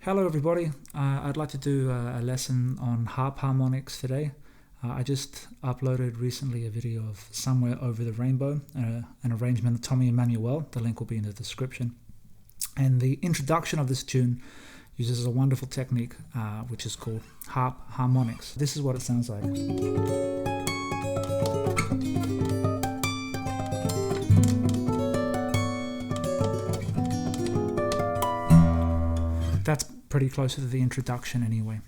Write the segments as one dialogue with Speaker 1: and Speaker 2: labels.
Speaker 1: Hello everybody, I'd like to do a lesson on Harp Harmonics today. I just uploaded recently a video of Somewhere Over the Rainbow, an arrangement of Tommy Emmanuel. The link will be in the description. And the introduction of this tune uses a wonderful technique which is called Harp Harmonics. This is what it sounds like. That's pretty close to the introduction anyway.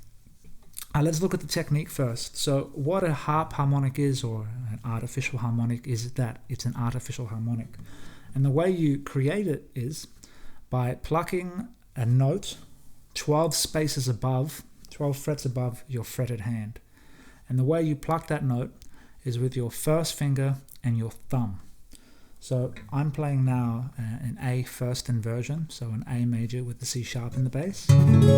Speaker 1: Let's look at the technique first. So what a harp harmonic is, or an artificial harmonic, is that it's an artificial harmonic. And the way you create it is by plucking a note 12 spaces above, 12 frets above your fretted hand. And the way you pluck that note is with your first finger and your thumb. So I'm playing now an A first inversion, so an A major with the C sharp in the bass. And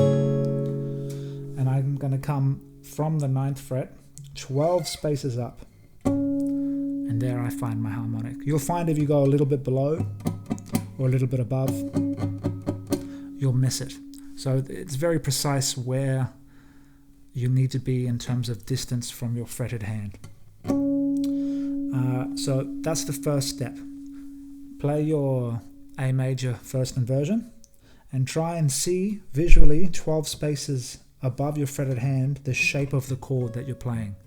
Speaker 1: I'm going to come from the 9th fret, 12 spaces up. And there I find my harmonic. You'll find if you go a little bit below or a little bit above, you'll miss it. So it's very precise where you need to be in terms of distance from your fretted hand. So that's the first step. Play your A major first inversion and try and see visually 12 spaces above your fretted hand the shape of the chord that you're playing.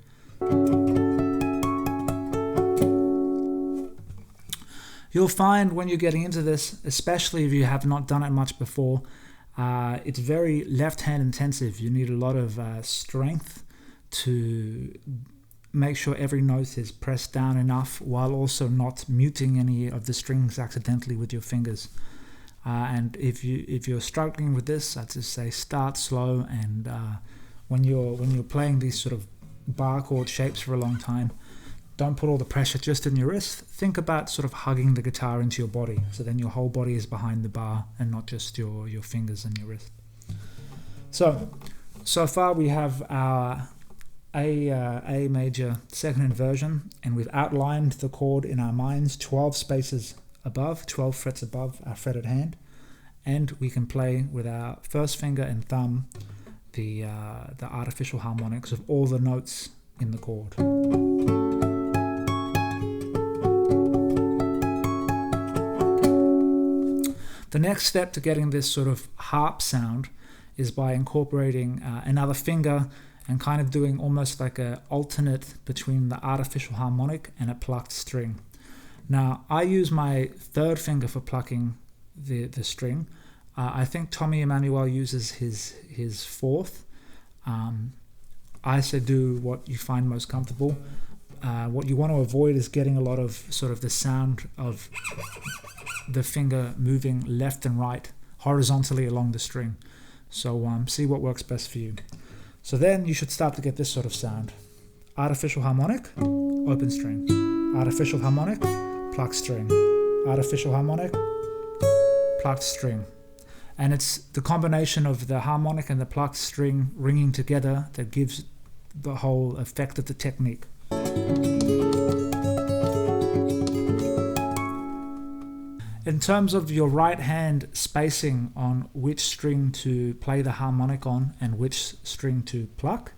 Speaker 1: You'll find when you're getting into this, especially if you have not done it much before, it's very left hand intensive. You need a lot of strength to make sure every note is pressed down enough while also not muting any of the strings accidentally with your fingers. And if you're struggling with this, I'd just say start slow, and when you're playing these sort of bar chord shapes for a long time, don't put all the pressure just in your wrist. Think about sort of hugging the guitar into your body, so then your whole body is behind the bar and not just your fingers and your wrist. So far we have our A major second inversion, and we've outlined the chord in our minds 12 spaces above, 12 frets above our fretted hand, and we can play with our first finger and thumb the artificial harmonics of all the notes in the chord. The next step to getting this sort of harp sound is by incorporating another finger and kind of doing almost like an alternate between the artificial harmonic and a plucked string. Now, I use my third finger for plucking the string. I think Tommy Emmanuel uses his fourth. I say do what you find most comfortable. What you want to avoid is getting a lot of sort of the sound of the finger moving left and right horizontally along the string. So see what works best for you. So then you should start to get this sort of sound. Artificial harmonic, open string. Artificial harmonic, plucked string. Artificial harmonic, plucked string. And it's the combination of the harmonic and the plucked string ringing together that gives the whole effect of the technique. In terms of your right hand spacing on which string to play the harmonic on and which string to pluck,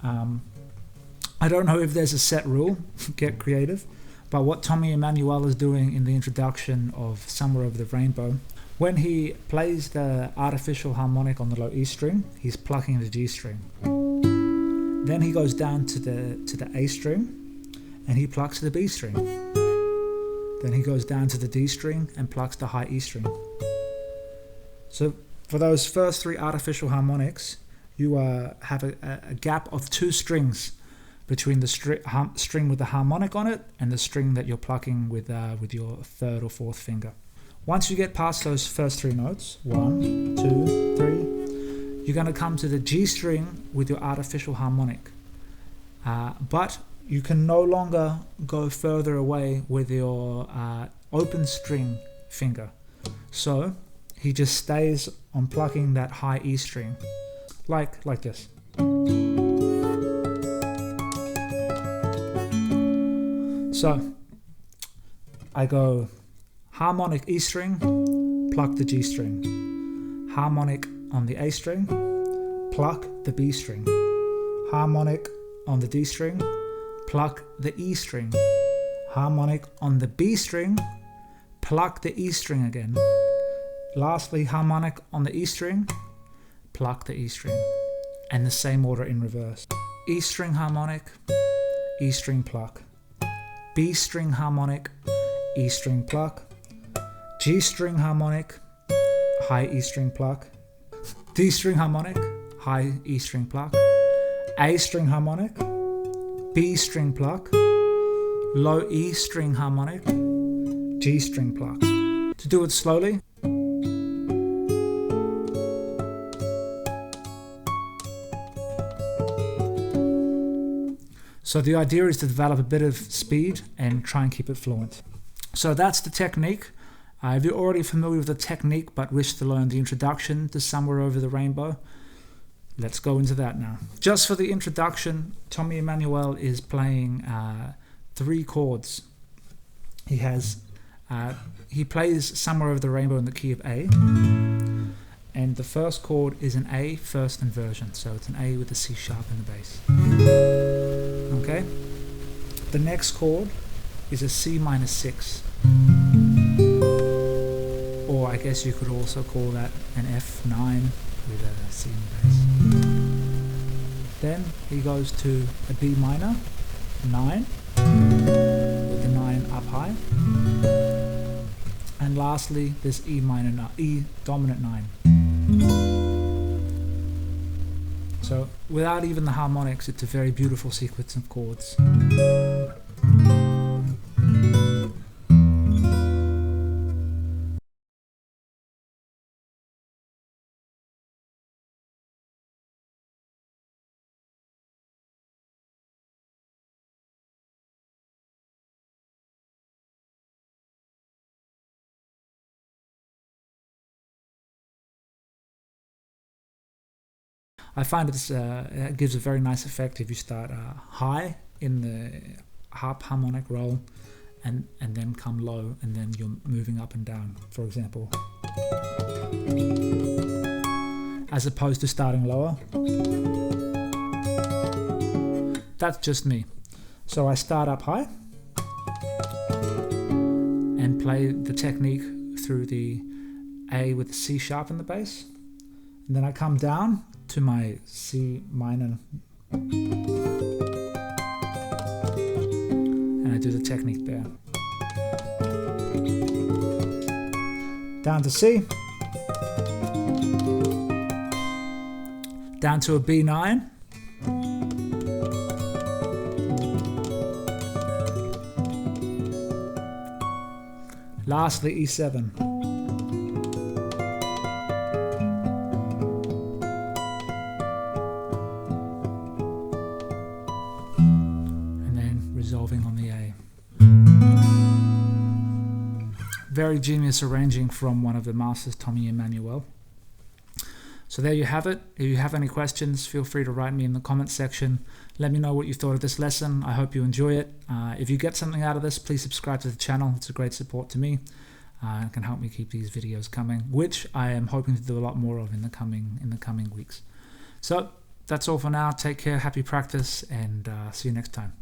Speaker 1: I don't know if there's a set rule, get creative, but what Tommy Emmanuel is doing in the introduction of Somewhere Over the Rainbow, when he plays the artificial harmonic on the low E string, he's plucking the G string. Then he goes down to the A string and he plucks the B string. Then he goes down to the D string and plucks the high E string. So for those first three artificial harmonics, you have a gap of 2 strings between the string with the harmonic on it and the string that you're plucking with your third or fourth finger. Once you get past those first 3 notes, 1, 2, 3, you're going to come to the G string with your artificial harmonic. But you can no longer go further away with your open string finger. So he just stays on plucking that high E string, like this. So I go harmonic E string, pluck the G string. Harmonic on the A string, pluck the B string. Harmonic on the D string, pluck the E string. Harmonic on the B string, pluck the E string again. Lastly, harmonic on the E string, pluck the E string. And the same order in reverse. E string harmonic, E string pluck. B string harmonic, E string pluck. G string harmonic, high E string pluck. D string harmonic, high E string pluck. A string harmonic, B string pluck. Low E string harmonic, G string pluck. To do it slowly, so the idea is to develop a bit of speed and try and keep it fluent. So that's the technique. If you're already familiar with the technique but wish to learn the introduction to Somewhere Over the Rainbow, let's go into that now. Just for the introduction, Tommy Emmanuel is playing 3 chords. He plays Somewhere Over the Rainbow in the key of A, and the first chord is an A first inversion, so it's an A with a C sharp in the bass. Okay. The next chord is a C minor 6, or I guess you could also call that an F9 with a C in the bass. Then he goes to a B minor 9 with the 9 up high, and lastly this E dominant 9. So without even the harmonics, it's a very beautiful sequence of chords. I find it gives a very nice effect if you start high in the harp harmonic roll and then come low, and then you're moving up and down, for example, as opposed to starting lower. That's just me. So I start up high and play the technique through the A with the C sharp in the bass, and then I come down to my C minor and I do the technique there. Down to C, down to a B9, lastly E7. Resolving on the A. Very genius arranging from one of the masters, Tommy Emmanuel. So there you have it. If you have any questions, feel free to write me in the comments section. Let me know what you thought of this lesson. I hope you enjoy it. If you get something out of this, please subscribe to the channel. It's a great support to me and can help me keep these videos coming, which I am hoping to do a lot more of in the coming weeks. So that's all for now. Take care, happy practice, and see you next time.